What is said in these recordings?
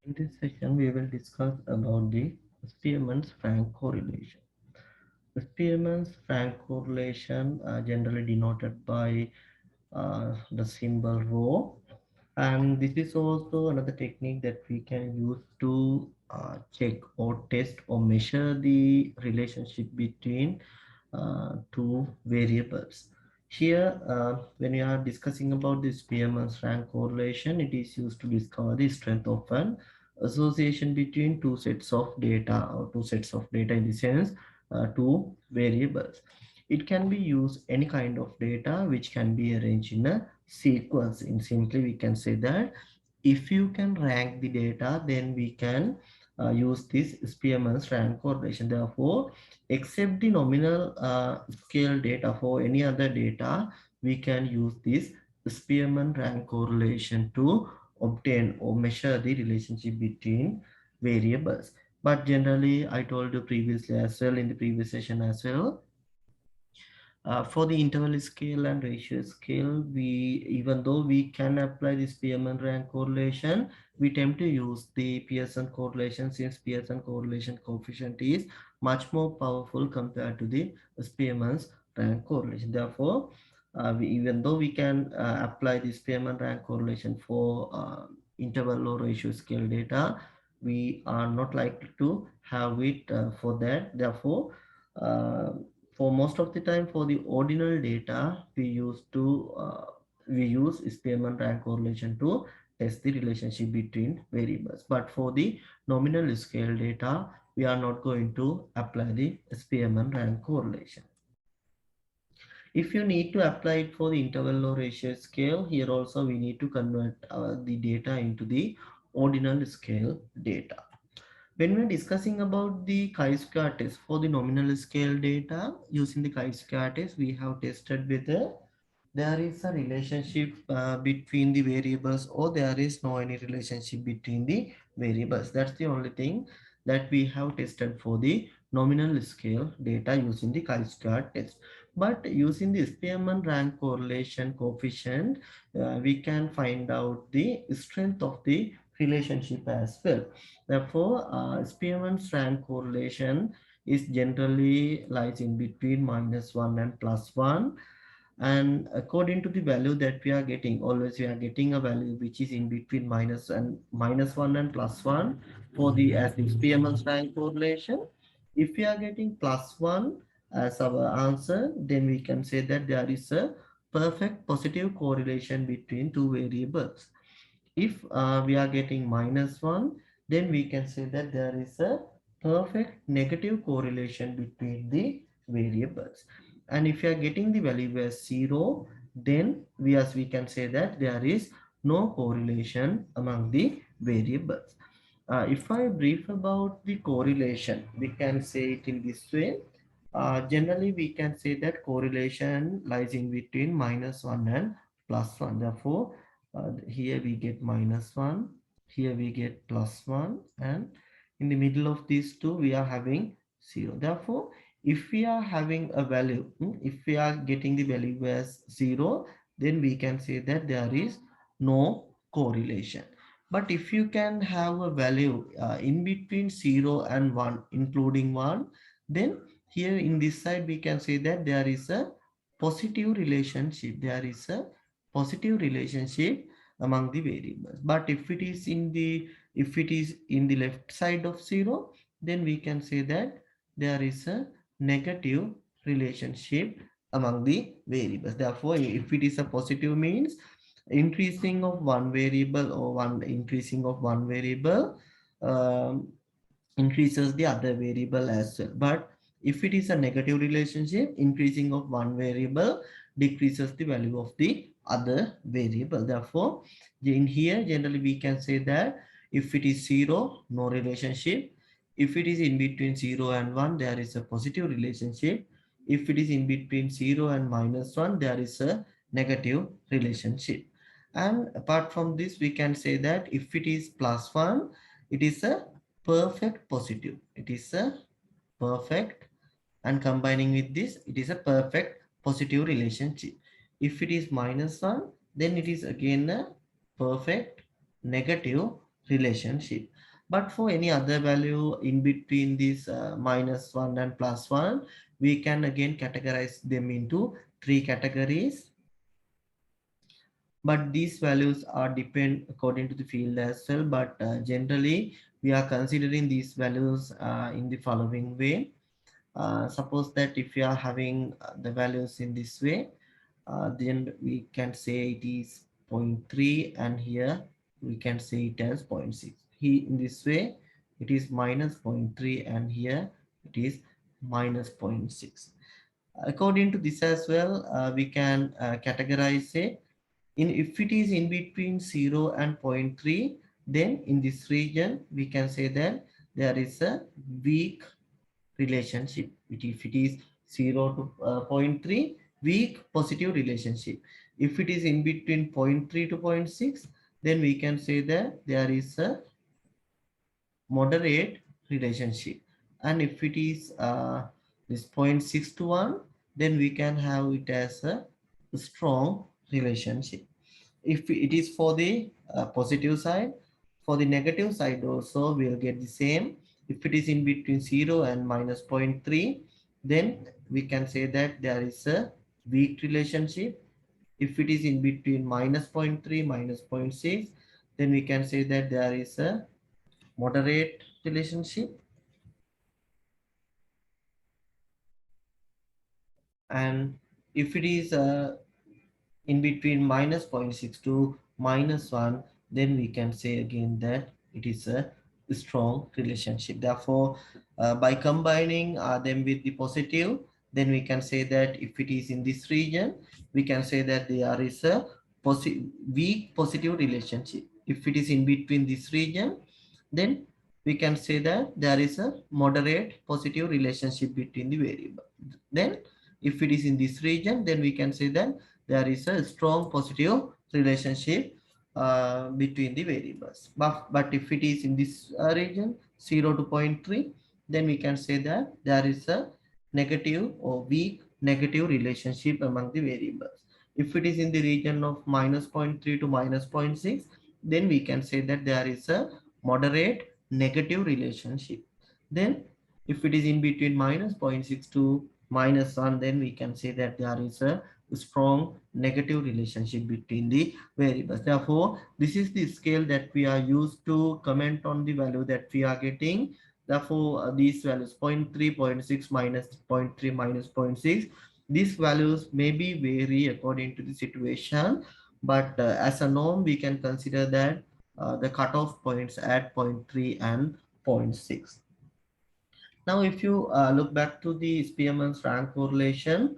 In this session, we will discuss about the Spearman's-Frank correlation. The Spearman's-Frank correlation generally denoted by the symbol rho, and this is also another technique that we can use to check or test or measure the relationship between two variables. Here, when we are discussing about this Spearman's-Frank correlation, it is used to discover the strength of an association between two sets of data, or two sets of data in the sense two variables. It can be used any kind of data which can be arranged in a sequence. In simply, we can say that if you can rank the data, then we can use this Spearman's rank correlation. Therefore, except the nominal scale data, for any other data, we can use this Spearman rank correlation to obtain or measure the relationship between variables. But generally, I told you previously as well, in the previous session as well, for the interval scale and ratio scale, even though we can apply this Spearman rank correlation, we tend to use the Pearson correlation, since Pearson correlation coefficient is much more powerful compared to the Spearman's rank correlation. Therefore, even though we can apply the Spearman rank correlation for interval or ratio scale data, we are not likely to have it for that. Therefore, uh, for most of the time, for the ordinal data, we use Spearman rank correlation to test the relationship between variables. But for the nominal scale data, we are not going to apply the Spearman rank correlation. If you need to apply it for the interval or ratio scale, here also we need to convert the data into the ordinal scale data. When we're discussing about the chi-square test for the nominal scale data, using the chi-square test, we have tested whether there is a relationship between the variables, or there is no any relationship between the variables. That's the only thing that we have tested for the nominal scale data using the chi-square test. But using the Spearman rank correlation coefficient, we can find out the strength of the relationship as well. Therefore, Spearman's rank correlation is generally lies in between -1 and +1, and according to the value that we are getting, always we are getting a value which is in between -1 and +1 for the as the Spearman's rank correlation. If we are getting +1 as our answer, then we can say that there is a perfect positive correlation between two variables. If we are getting -1, then we can say that there is a perfect negative correlation between the variables. And if you are getting the value as 0, then we can say that there is no correlation among the variables. If I brief about the correlation, we can say it in this way. Generally, we can say that correlation lies in between -1 and +1. Therefore, here we get -1, here we get +1, and in the middle of these two, we are having 0. Therefore, if we are having a value, if we are getting the value as 0, then we can say that there is no correlation. But if you can have a value in between 0 and 1, including 1, then here in this side we can say that there is a positive relationship. There is a positive relationship among the variables. But if it is in the left side of 0, then we can say that there is a negative relationship among the variables. Therefore, if it is a positive, means increasing of one variable, or one increasing of one variable um, increases the other variable as well. But if it is a negative relationship, increasing of one variable decreases the value of the other variable. Therefore, in here generally we can say that if it is 0, no relationship. If it is in between 0 and 1, there is a positive relationship. If it is in between 0 and -1, there is a negative relationship. And apart from this, we can say that if it is +1, it is a perfect positive. It is a perfect, and combining with this, it is a perfect positive relationship. If it is -1, then it is again a perfect negative relationship. But for any other value in between this -1 and +1, we can again categorize them into three categories. But these values are depend according to the field as well. But generally, we are considering these values in the following way. Suppose that if you are having the values in this way, then we can say it is zero point 0.3, and here we can say it as 0.6. He in this way it is minus zero point 0.3, and here it is minus zero point 0.6. According to this as well, we can categorize it in, if it is in between 0 and zero point 0.3, then in this region we can say that there is a weak relationship. If it is 0 to zero point 0.3, weak positive relationship. If it is in between zero point 0.3 to zero point 0.6, then we can say that there is a moderate relationship. And if it is this zero point 0.6 to 1, then we can have it as a strong relationship. If it is for the positive side, for the negative side also we'll get the same. If it is in between 0 and minus zero point 0.3, then we can say that there is a weak relationship. If it is in between minus zero point 0.3 minus zero point 0.6, then we can say that there is a moderate relationship. And if it is in between minus zero point 0.6 to minus 1, then we can say again that it is a strong relationship. Therefore, by combining them with the positive, then we can say that if it is in this region, we can say that there is a weak positive relationship. If it is in between this region, then we can say that there is a moderate positive relationship between the variable. Then if it is in this region, then we can say that there is a strong positive relationship between the variables. But if it is in this region 0 to zero point 0.3, then we can say that there is a negative or weak negative relationship among the variables. If it is in the region of minus zero point 0.3 to minus zero point 0.6, then we can say that there is a moderate negative relationship. Then if it is in between minus zero point 0.6 to minus 1, then we can say that there is a strong negative relationship between the variables. Therefore, this is the scale that we are used to comment on the value that we are getting. Therefore, these values 0.3, 0.6, minus 0.3, minus 0.6, these values may be vary according to the situation, but as a norm, we can consider that the cutoff points at zero point 0.3 and zero point 0.6. Now, if you look back to the Spearman's rank correlation,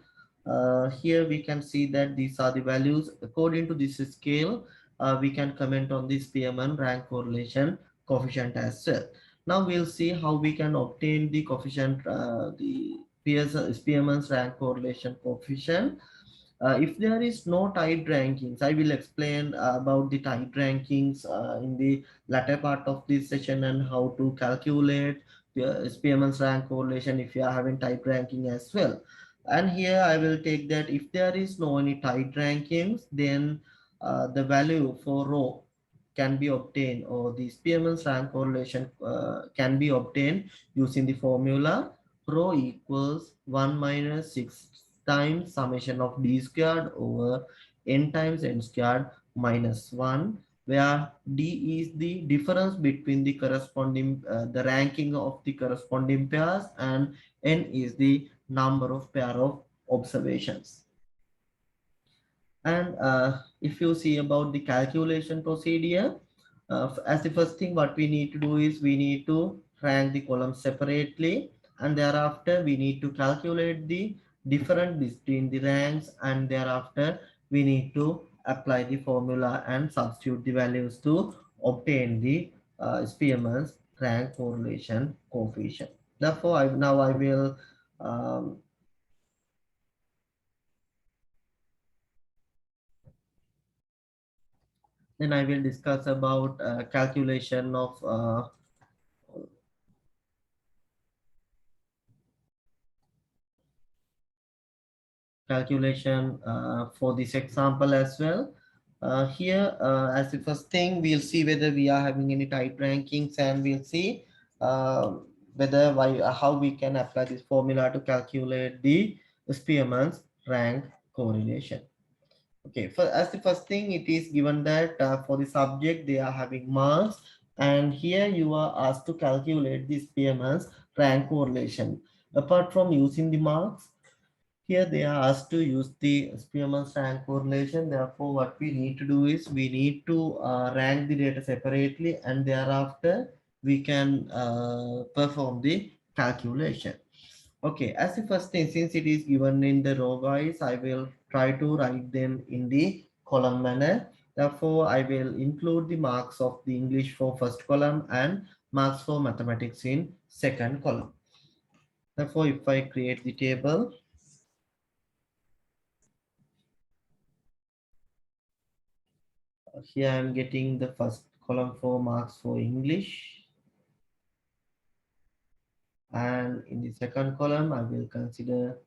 here we can see that these are the values. According to this scale, we can comment on the Spearman rank correlation coefficient as well. Now we'll see how we can obtain the coefficient, the Spearman's rank correlation coefficient. If there is no tied rankings, I will explain about the tied rankings in the latter part of this session, and how to calculate the Spearman's rank correlation if you are having tied ranking as well. And here I will take that if there is no any tied rankings, then the value for rho can be obtained, or the Spearman's rank correlation can be obtained using the formula rho equals 1 minus 6 times summation of d squared over n times n squared minus 1, where d is the difference between the corresponding the ranking of the corresponding pairs, and n is the number of pair of observations. And if you see about the calculation procedure, as the first thing what we need to do is we need to rank the columns separately, and thereafter we need to calculate the difference between the ranks, and thereafter we need to apply the formula and substitute the values to obtain the Spearman's rank correlation coefficient. Therefore, now I will um, then I will discuss about calculation for this example as well. Here, as the first thing, we'll see whether we are having any type rankings, and we'll see uh, whether how we can apply this formula to calculate the Spearman's rank correlation. Okay, as the first thing, it is given that for the subject they are having marks, and here you are asked to calculate the Spearman's rank correlation. Apart from using the marks, here they are asked to use the Spearman's rank correlation. Therefore, what we need to do is we need to rank the data separately, and thereafter we can perform the calculation. Okay, as the first thing, since it is given in the row wise, I will try to write them in the column manner. Therefore, I will include the marks of the English for first column and marks for mathematics in second column. Therefore, if I create the table, here I am getting the first column for marks for English, and in the second column I will consider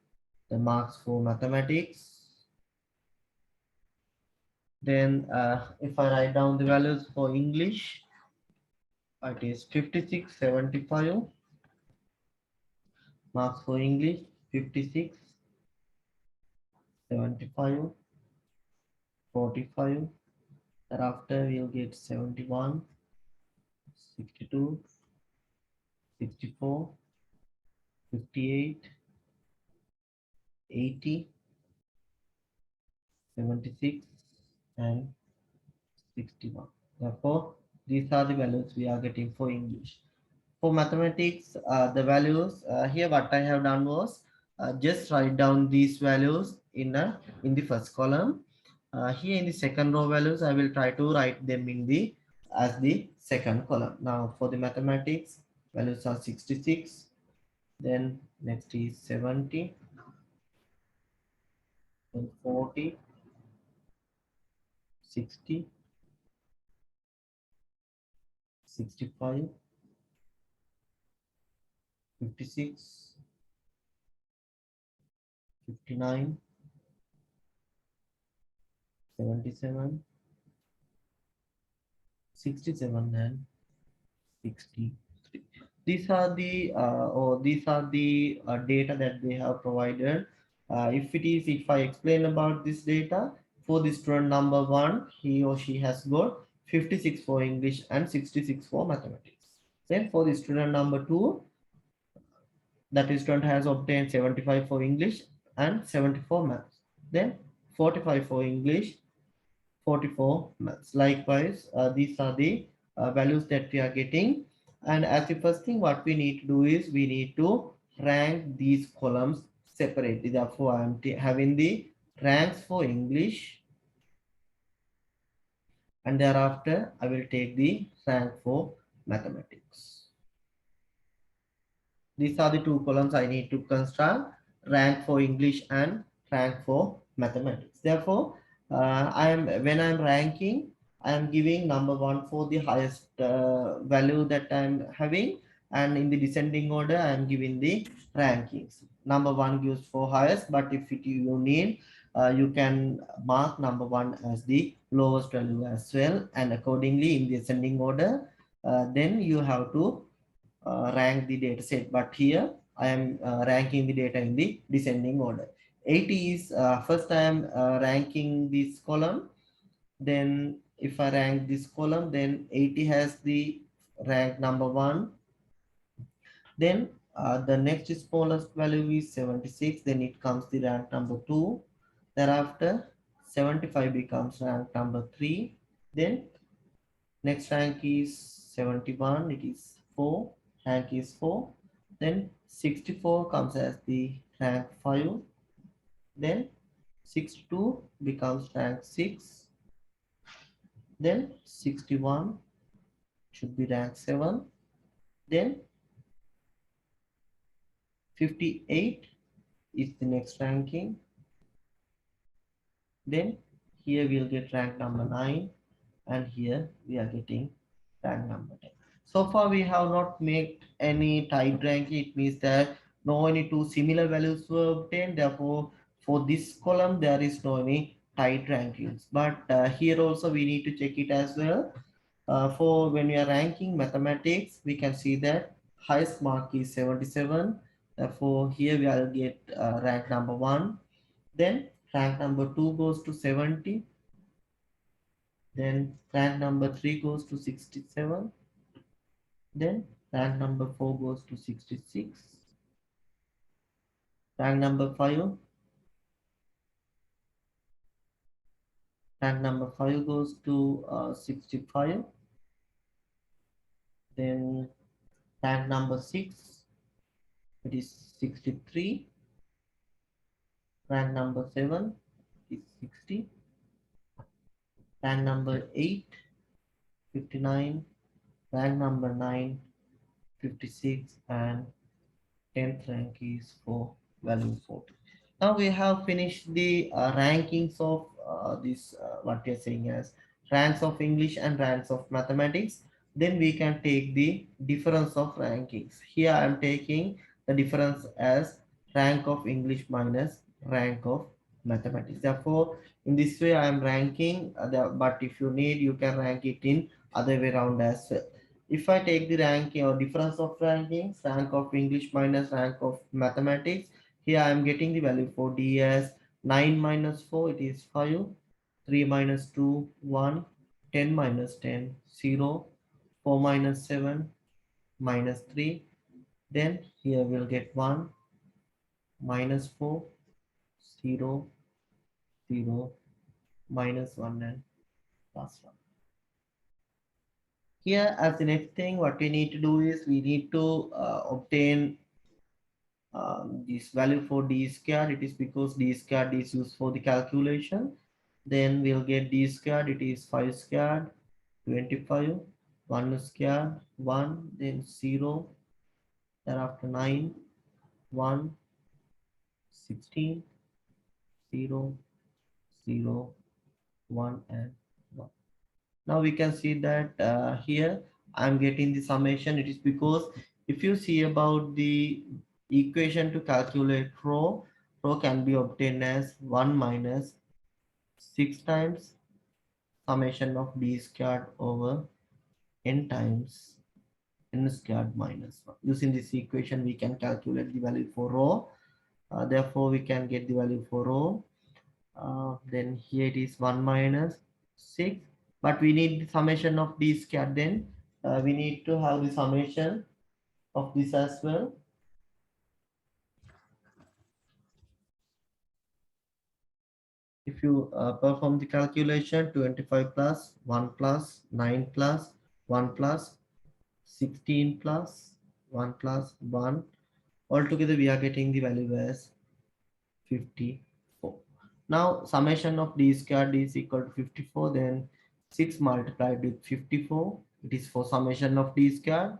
the marks for mathematics. Then if I write down the values for English, it is 56, 75 marks for English, 56, 75, 45. Thereafter we'll get 71, 62, 64, 58, 80, 76, and 61. Therefore, these are the values we are getting for English. For mathematics, the values here, what I have done was just write down these values in the first column. Here in the second row values, I will try to write them in the as the second column. Now for the mathematics, values are 66. Then next is 70, then 40, 60, 65, 56, 59, 77, 67, and 63. These are the data that they have provided. If I explain about this data, for the student number one, he or she has got 56 for English and 66 for mathematics. Then for the student number two, that is student has obtained 75 for English and 74 maths. Then 45 for English, 44 maths. Likewise, these are the values that we are getting. And as the first thing, what we need to do is we need to rank these columns separately. Therefore, I am having the ranks for English, and thereafter I will take the rank for mathematics. These are the two columns I need to construct: rank for English and rank for mathematics. Therefore, when I'm ranking, I am giving number one for the highest value that I'm having, and in the descending order, I am giving the rankings. Number one gives for highest, but if you need, you can mark number one as the lowest value as well, and accordingly in the ascending order, then you have to rank the data set, but here I am ranking the data in the descending order. 80 is first I am ranking this column, then if I rank this column, then 80 has the rank number one, then the next smallest value is 76, then it comes the rank number two, thereafter 75 becomes rank number three, then next rank is 71, it is 4, rank is 4. Then 64 comes as the rank 5. Then 62 becomes rank 6. Then 61 should be rank 7. Then 58 is the next ranking. Then here we'll get rank number 9, and here we are getting rank number 10. So far we have not made any type ranking. It means that no any two similar values were obtained. Therefore, for this column there is no any tied rankings. But here also we need to check it as well. For when we are ranking mathematics, we can see that highest mark is 77. Therefore, here we will get rank number 1. Then rank number 2 goes to 70. Then rank number 3 goes to 67. Then rank number 4 goes to 66. Rank number 5. Rank number 5 goes to 65. Then rank number 6, it is 63. Rank number 7 is 60. Rank number 8, 59. Rank number 9, 56. And 10th rank is for value 40. Now we have finished the rankings of this, what we are saying as ranks of English and ranks of mathematics. Then we can take the difference of rankings. Here I am taking the difference as rank of English minus rank of mathematics. Therefore, in this way I am ranking, but if you need, you can rank it in other way around as well. If I take the ranking or difference of rankings, rank of English minus rank of mathematics, here I am getting the value for D as 9 minus 4, it is 5, 3 minus 2, 1, 10 minus 10, 0, 4 minus 7, minus 3. Then here we'll get 1, minus 4, 0, 0, minus 1 and plus 1. Here as the next thing, what we need to do is we need to obtain this value for d squared. It is because d squared is used for the calculation. Then we'll get d squared, it is 5 squared, 25, 1 squared, 1, then 0, thereafter 9, 1, 16, 0, 0, 1 and 1. Now we can see that here I'm getting the summation. It is because if you see about the equation to calculate rho can be obtained as 1 minus 6 times summation of d squared over n times n squared minus 1. Using this equation, we can calculate the value for rho. Therefore, we can get the value for rho. Then here it is 1 minus 6. But we need the summation of d squared. Then we need to have the summation of this as well. If you perform the calculation, 25 plus 1 plus 9 plus 1 plus 16 plus 1 plus 1, altogether we are getting the value as 54. Now summation of d squared is equal to 54, then 6 multiplied with 54, it is for summation of d squared,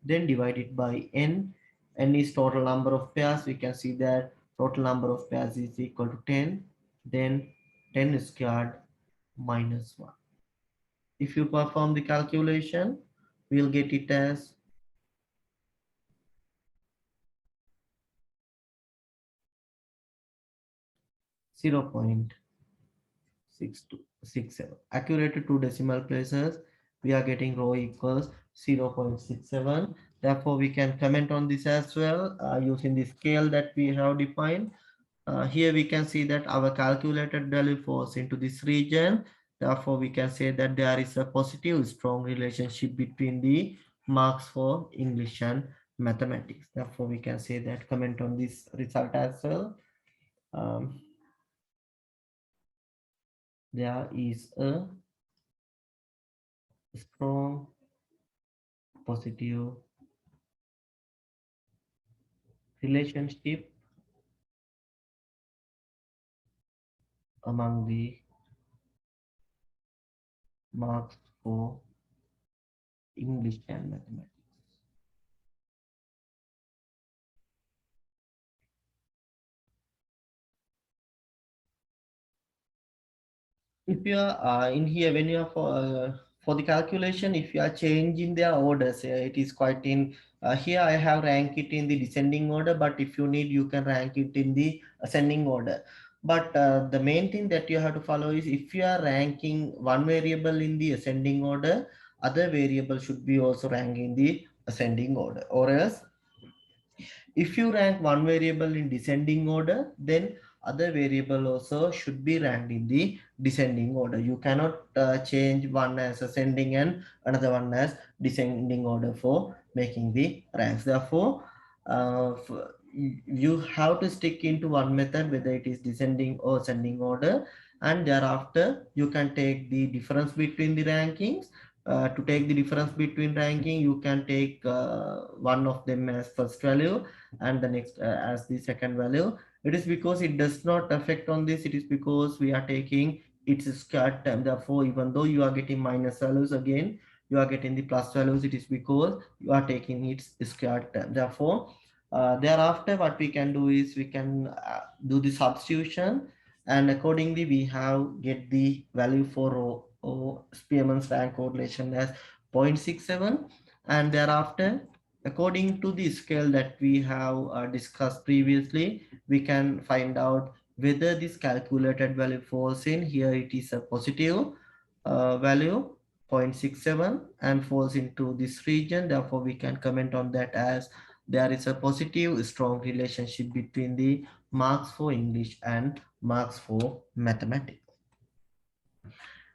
then divided by n. N is total number of pairs. We can see that total number of pairs is equal to 10, then 10 squared minus 1. If you perform the calculation, we'll get it as 0.6267. Accurate to 2 decimal places, we are getting rho equals 0.67. Therefore, we can comment on this as well using the scale that we have defined. Here we can see that our calculated value falls into this region. Therefore, we can say that there is a positive strong relationship between the marks for English and mathematics. Therefore, we can say that comment on this result as well. There is a strong positive relationship among the marks for English and mathematics. If you are in here, when you are for the calculation, if you are changing their orders, it is quite in here I have ranked it in the descending order, but if you need, you can rank it in the ascending order. But the main thing that you have to follow is, if you are ranking one variable in the ascending order, other variable should be also ranked in the ascending order. Or else, if you rank one variable in descending order, then other variable also should be ranked in the descending order. You cannot change one as ascending and another one as descending order for making the ranks. Therefore, you have to stick into one method, whether it is descending or ascending order, and thereafter you can take the difference between the rankings. To take the difference between ranking, you can take one of them as first value and the next as the second value. It is because it does not affect on this. It is because we are taking its squared term. Therefore, even though you are getting minus values, again you are getting the plus values, it is because you are taking its squared term. Therefore, thereafter what we can do is, we can do the substitution, and accordingly we have get the value for Spearman's rank correlation as 0.67. And thereafter, according to the scale that we have discussed previously, we can find out whether this calculated value falls in here. It is a positive value 0.67 and falls into this region. Therefore, we can comment on that as there is a positive strong relationship between the marks for English and marks for mathematics.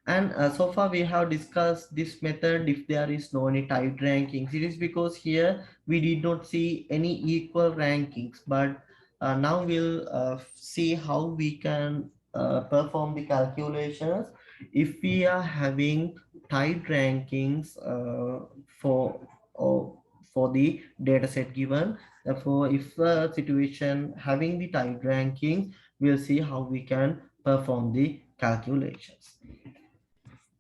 And so far we have discussed this method if there is no any tied rankings. It is because here we did not see any equal rankings, but now we'll see how we can perform the calculations if we are having tied rankings for or for the data set given. Therefore, if the situation having the tied rankings, we'll see how we can perform the calculations.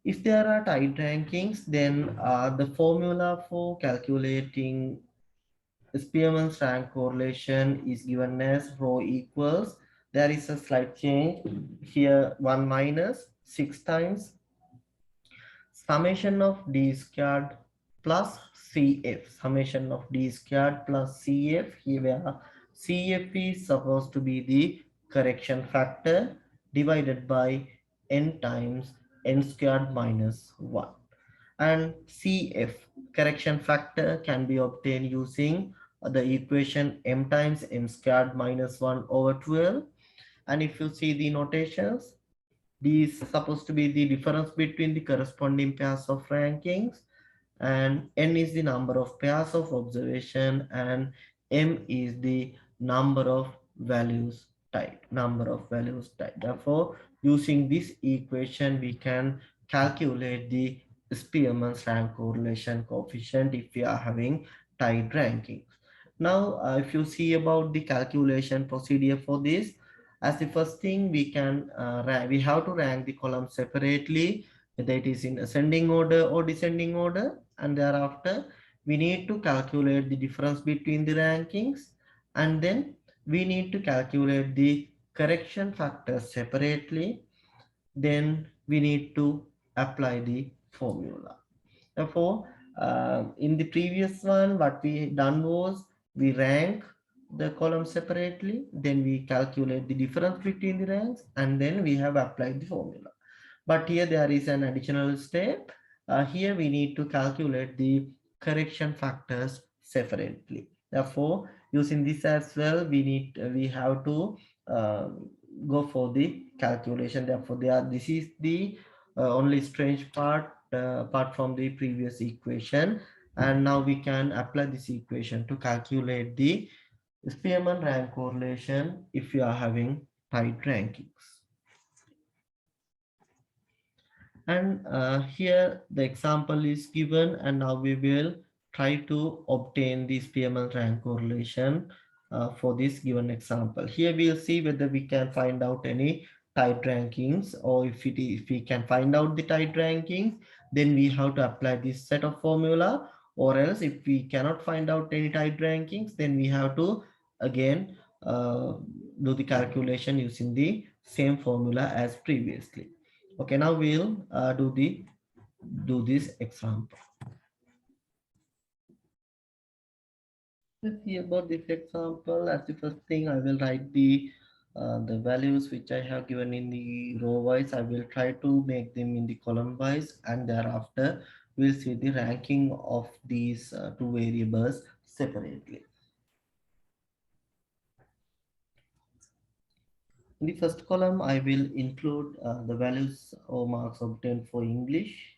If there are tied rankings, then the formula for calculating Spearman's rank correlation is given as rho equals, there is a slight change here, 1 minus 6 times summation of d squared plus CF, summation of d squared plus CF, here where CF is supposed to be the correction factor, divided by n times n squared minus 1. And CF, correction factor, can be obtained using the equation m times n squared minus 1 over 12. And if you see the notations, D is supposed to be the difference between the corresponding pairs of rankings, and n is the number of pairs of observation, and m is the number of values type. Therefore, using this equation, we can calculate the Spearman's rank correlation coefficient if we are having tied rankings. Now, if you see about the calculation procedure for this, as the first thing, we have to rank the columns separately, whether it is in ascending order or descending order, and thereafter we need to calculate the difference between the rankings, and then we need to calculate the correction factors separately. Then we need to apply the formula. Therefore, in the previous one, what we done was, we rank the columns separately, then we calculate the difference between the ranks, and then we have applied the formula. But here there is an additional step. Here we need to calculate the correction factors separately. Therefore, using this as well, we have to uh, go for the calculation. Therefore, this is the only strange part apart from the previous equation. And now we can apply this equation to calculate the Spearman rank correlation if you are having tight rankings. And here the example is given, and now we will try to obtain the Spearman rank correlation for this given example. Here we'll see whether we can find out any tied rankings, or if we can find out the tied rankings, then we have to apply this set of formula. Or else, if we cannot find out any tied rankings, then we have to again do the calculation using the same formula as previously. Okay, now we'll do this example. Let's see about this example. As the first thing, I will write the the values which I have given in the row wise, I will try to make them in the column wise, and thereafter we'll see the ranking of these two variables separately. In the first column, I will include the values or marks obtained for English,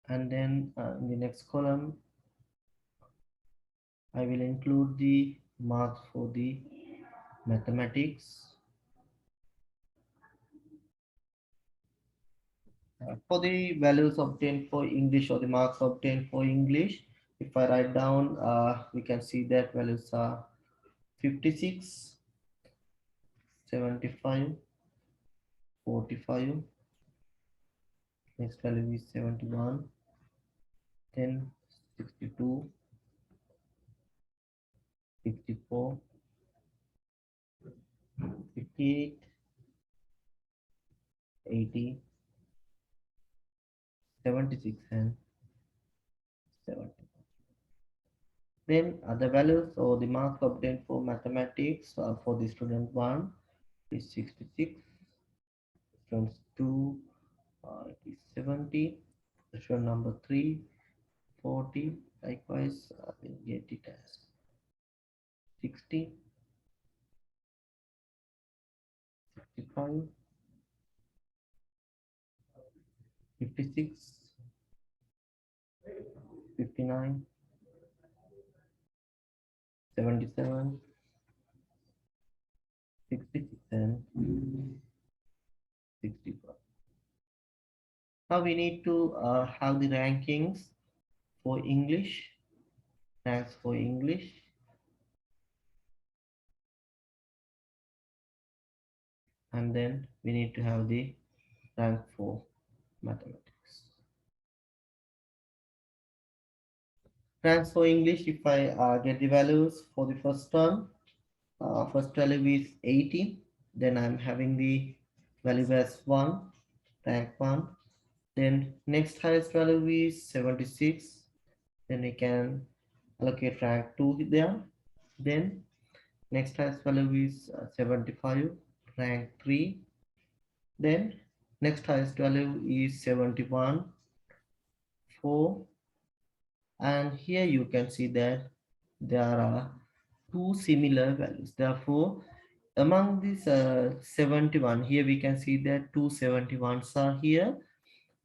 and then in the next column, I will include the marks for the mathematics. For the values obtained for English or the marks obtained for English, if I write down, we can see that values are 56, 75, 45, next value is 71, then 62, 64, 58, 80, 76, and 70. Then the values or the marks obtained for mathematics for the student 1 is 66, student 2 it is 70, student number 3 40, likewise we'll get it as 60, 65, 56, 59, 77, 66, and 64. Now we need to have the rankings for English, ranks for English, and then we need to have the rank for mathematics. Ranks for English, if I get the values for the first term, first value is 80, then I'm having the value as 1, rank 1. Then next highest value is 76, then we can allocate rank 2 there. Then next highest value is 75, rank 3. Then next highest value is 71, 4. And here you can see that there are two similar values. Therefore, among these 71, here we can see that two 71s are here.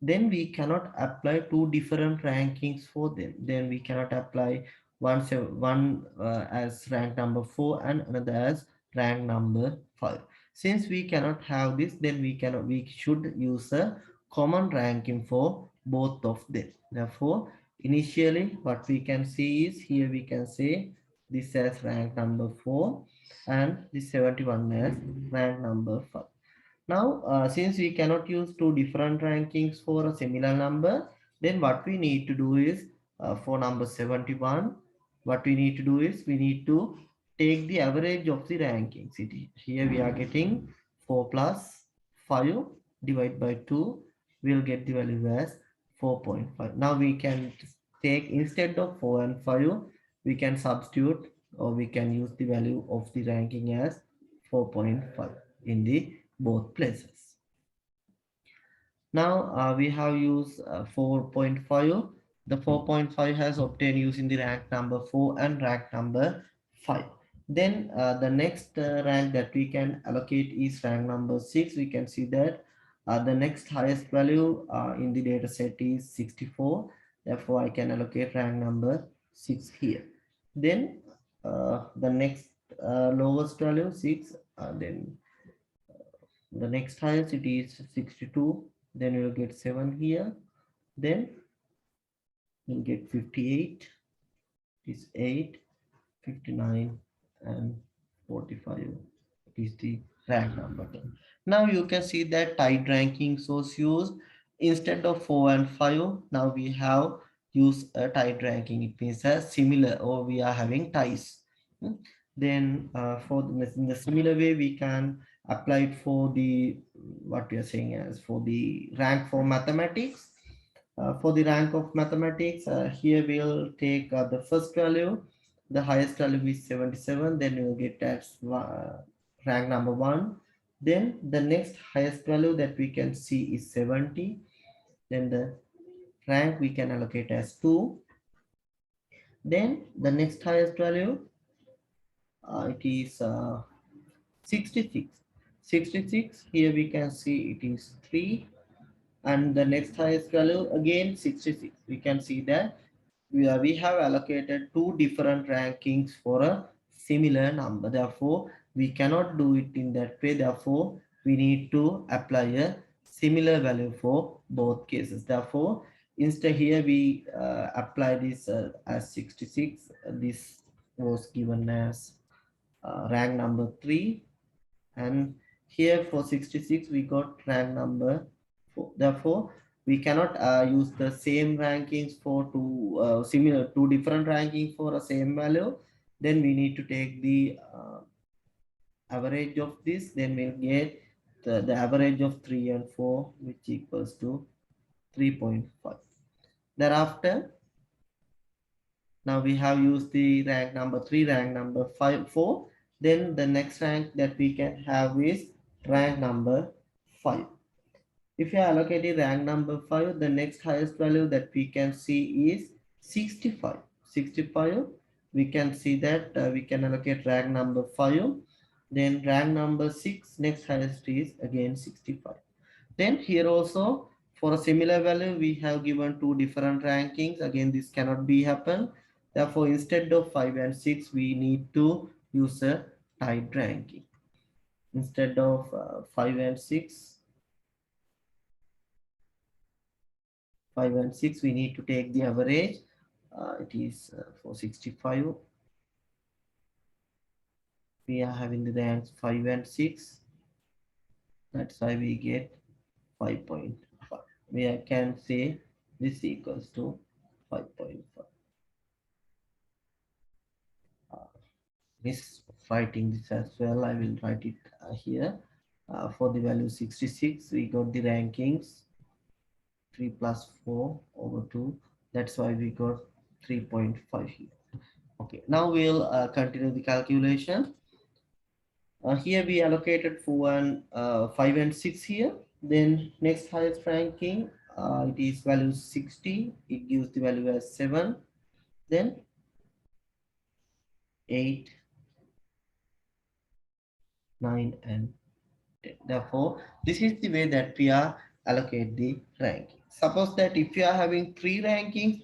Then we cannot apply two different rankings for them. Then we cannot apply one as rank number 4 and another as rank number 5. Since we cannot have this, then we should use a common ranking for both of them. Therefore, initially what we can see is, here we can say this as rank number 4 and the 71 as rank number 5. Now, since we cannot use two different rankings for a similar number, then what we need to do is, for number 71, what we need to do is, we need to take the average of the rankings. Here we are getting 4 plus 5 divided by 2, we'll get the value as 4.5. Now we can take, instead of 4 and 5, we can substitute, or we can use the value of the ranking as 4.5 in the both places. Now we have used 4.5. The 4.5 has obtained using the rank number 4 and rank number 5. Then the next rank that we can allocate is rank number 6. We can see that the next highest value in the data set is 64. Therefore, I can allocate rank number 6 here. Then the next lowest value 6, then the next highest it is 62, then you'll get 7 here, then you'll get 58, is 8, 59, and 45. It is the rank number 10. Now you can see that tied ranking source used instead of 4 and 5. Now we have used a tied ranking. It means a similar, or we are having ties. Then in the similar way we can apply it for the, what we are saying as, for the rank for mathematics. For the rank of mathematics, here we'll take the first value the highest value is 77, then you get as rank number 1. Then the next highest value that we can see is 70. Then the rank we can allocate as 2. Then the next highest value, it is 66. 66, here we can see it is 3. And the next highest value again 66. We can see that we have allocated two different rankings for a similar number. Therefore, we cannot do it in that way. Therefore, we need to apply a similar value for both cases. Therefore, instead here we apply this as 66. This was given as rank number 3, and here for 66 we got rank number 4. Therefore, we cannot use the same rankings for two different rankings for a same value. Then we need to take the average of this. Then we'll get the average of 3 and 4, which equals to 3.5. Thereafter, now we have used the rank number 3, rank number 5, 4. Then the next rank that we can have is rank number 5. If you allocate rank number 5, the next highest value that we can see is 65. 65, we can see that we can allocate rank number 5. Then rank number 6, next highest is again 65. Then here also for a similar value, we have given two different rankings. Again, this cannot be happen. Therefore, instead of 5 and 6, we need to use a tied ranking. Instead of 5 and 6, 5 and 6, we need to take the average. It is for 65. We are having the ranks 5 and 6. That's why we get 5.5. We can say this equals to 5.5. Miss writing this as well. I will write it here. For the value 66, we got the rankings 3 plus 4 over 2. That's why we got 3.5 here. Okay, now we'll continue the calculation. Here we allocated 4 and 5 and 6 here. Then next highest ranking, it is value 60. It gives the value as 7. Then 8, 9, and 10. Therefore, this is the way that we are allocate the ranking. Suppose that if you are having 3 rankings,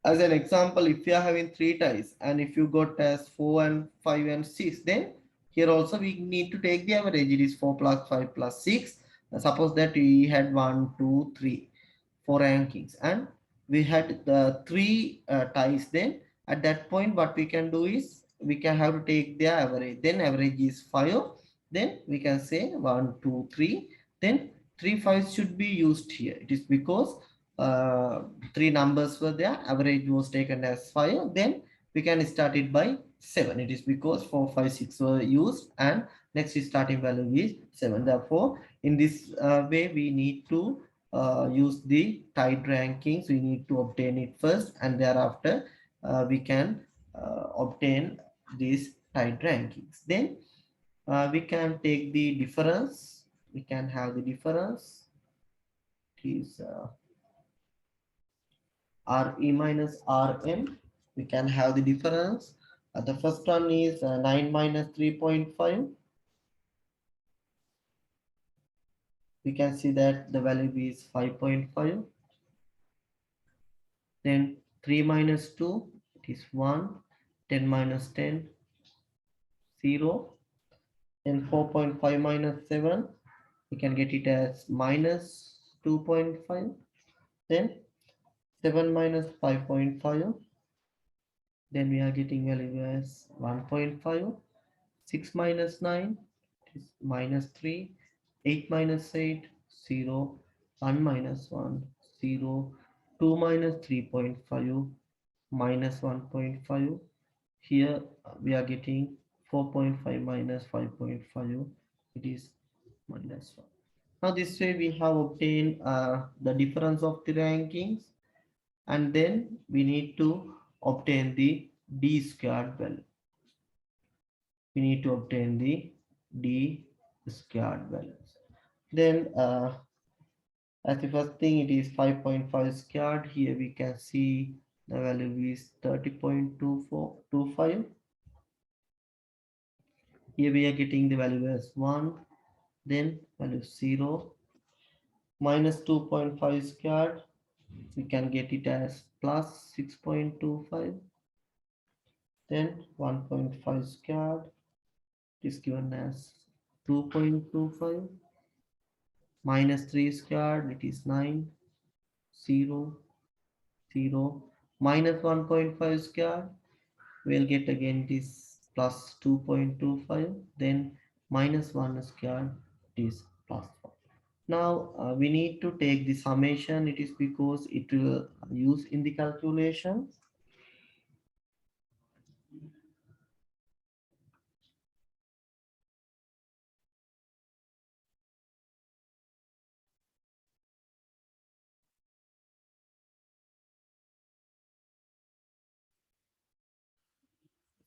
as an example, if you are having 3 ties and if you got as 4 and 5 and 6, then here also we need to take the average. It is 4 plus 5 plus 6. Suppose that we had 1, 2, 3, 4 rankings and we had the 3 ties. Then at that point what we can do is we can have to take the average. Then average is 5. Then we can say 1, 2, 3. Then 3 5s should be used here. It is because 3 numbers were there, average was taken as 5. Then we can start it by 7. It is because 4 5 6 were used and next starting value is 7. Therefore, in this way we need to use the tied rankings. We need to obtain it first and thereafter we can obtain these tied rankings. Then we can take the difference. We can have the difference. It is RE minus RM. We can have the difference. The first one is 9 minus 3.5. We can see that the value is 5.5. Then 3 minus 2, it is 1. 10 minus 10, 0. Then 4.5 minus 7, we can get it as minus 2.5. Then 7 minus 5.5, then we are getting value as 1.5. 6 minus 9 is minus 3. 8 minus 8, 0. 1 minus 1, 0. 2 minus 3.5, minus 1.5. Here we are getting 4.5 minus 5.5. It is minus 1. Now this way we have obtained the difference of the rankings, and then we need to obtain the d squared value. We need to obtain the d squared values. Then as the first thing, it is 5.5 squared. Here we can see the value is 30.2425. Here we are getting the value as 1, then value 0, minus 2.5 squared. We can get it as plus 6.25, then 1.5 squared is given as 2.25, minus 3 squared, it is 9, 0, 0, minus 1.5 squared, we'll get again this plus 2.25, then minus 1 squared is plus 1. Now we need to take the summation. It is because it will use in the calculation.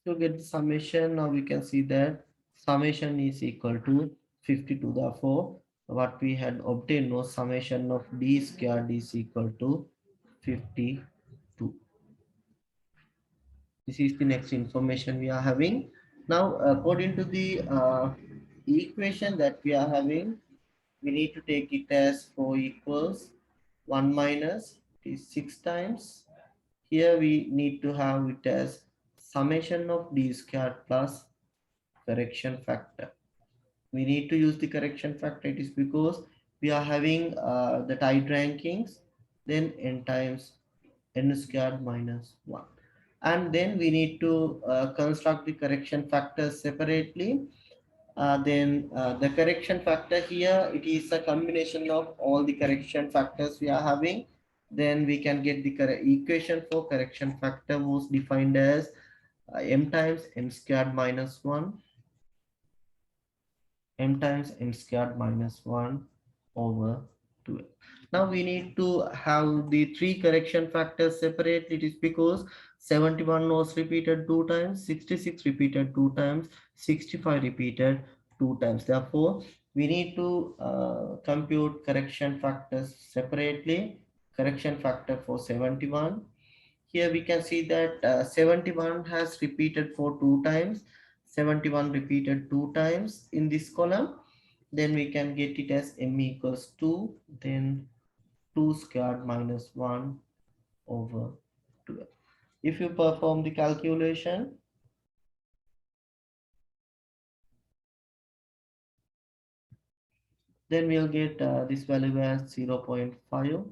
To get the summation, now we can see that summation is equal to 52. Therefore, what we had obtained was summation of d squared is equal to 52. This is the next information we are having. Now, according to the equation that we are having, we need to take it as 4 equals 1 minus is 6 times. Here we need to have it as summation of d squared plus correction factor. We need to use the correction factor. It is because we are having the tide rankings, then n times n squared minus 1. And then we need to construct the correction factors separately. Then the correction factor here, it is a combination of all the correction factors we are having. Then we can get the equation for correction factor was defined as m times n squared minus 1, m times n squared minus 1 over 2. Now we need to have the three correction factors separate. It is because 71 was repeated 2 times, 66 repeated 2 times, 65 repeated 2 times. Therefore, we need to compute correction factors separately. Correction factor for 71. Here we can see that 71 has repeated for 2 times. 71 repeated 2 times in this column. Then we can get it as m equals 2. Then 2 squared minus 1 over 12. If you perform the calculation, then we'll get this value as 0.5.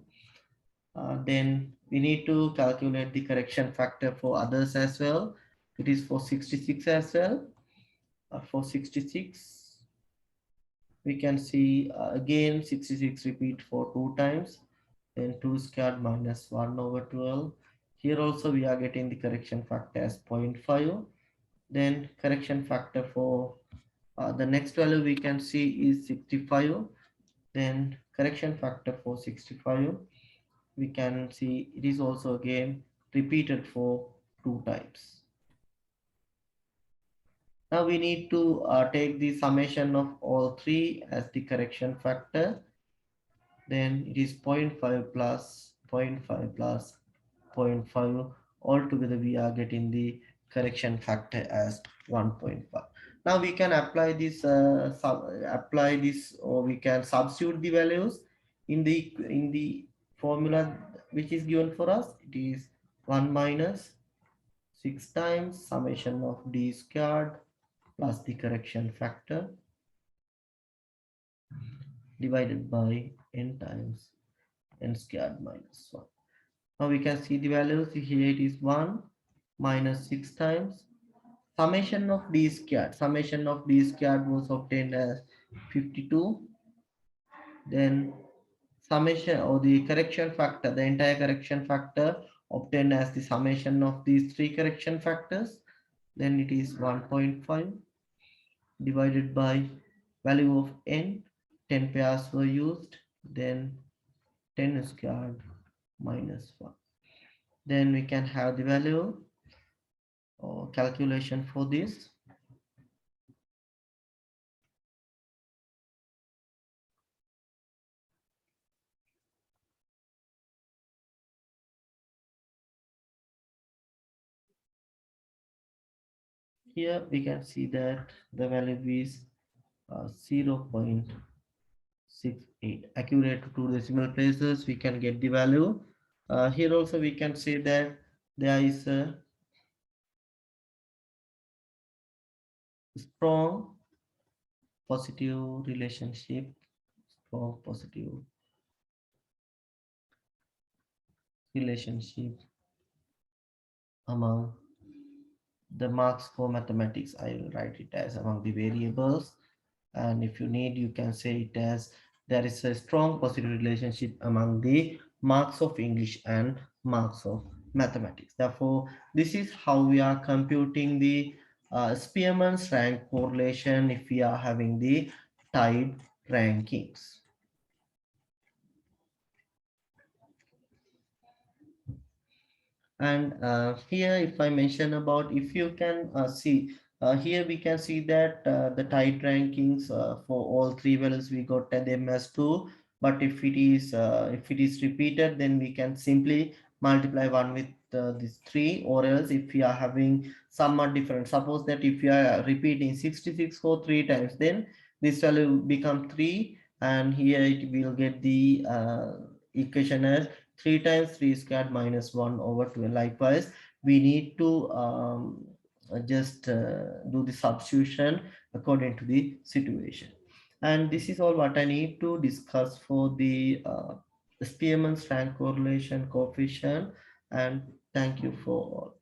Then we need to calculate the correction factor for others as well. It is for 66 as well. For 66, we can see again 66 repeat for 2 times, then 2 squared minus 1 over 12. Here also we are getting the correction factor as 0.5. Then correction factor for the next value we can see is 65. Then correction factor for 65, we can see it is also again repeated for 2 times. Now we need to take the summation of all three as the correction factor. Then it is 0.5 plus 0.5 plus 0.5. Altogether we are getting the correction factor as 1.5. Now we can apply this or we can substitute the values in the formula which is given for us. It is 1 minus 6 times summation of d squared plus the correction factor divided by n times n squared minus 1. Now we can see the values. Here it is 1 minus 6 times summation of d squared. Summation of d squared was obtained as 52. Then summation or the correction factor, the entire correction factor obtained as the summation of these three correction factors. Then it is 1.5 divided by value of n. 10 pairs were used. Then 10 squared minus 1. Then we can have the value calculation for this. Here we can see that the value is 0.68. Accurate to two decimal places, we can get the value. Here also we can say that there is a strong positive relationship, strong positive relationship among the marks for mathematics. I will write it as among the variables, and if you need you can say it as there is a strong positive relationship among the marks of English and marks of mathematics. Therefore, this is how we are computing the Spearman's rank correlation if we are having the tied rankings. And here if I mention about, if you can see here we can see that the tied rankings for all three values we got them as 2, but if it is repeated then we can simply multiply 1 with this 3, or else if we are having somewhat different, suppose that if you are repeating 66 for 3 times, then this value become 3, and here it will get the equation as 3 times 3 squared minus 1 over 2. Likewise, we need to just do the substitution according to the situation. And this is all what I need to discuss for the Spearman's rank correlation coefficient. And thank you for all.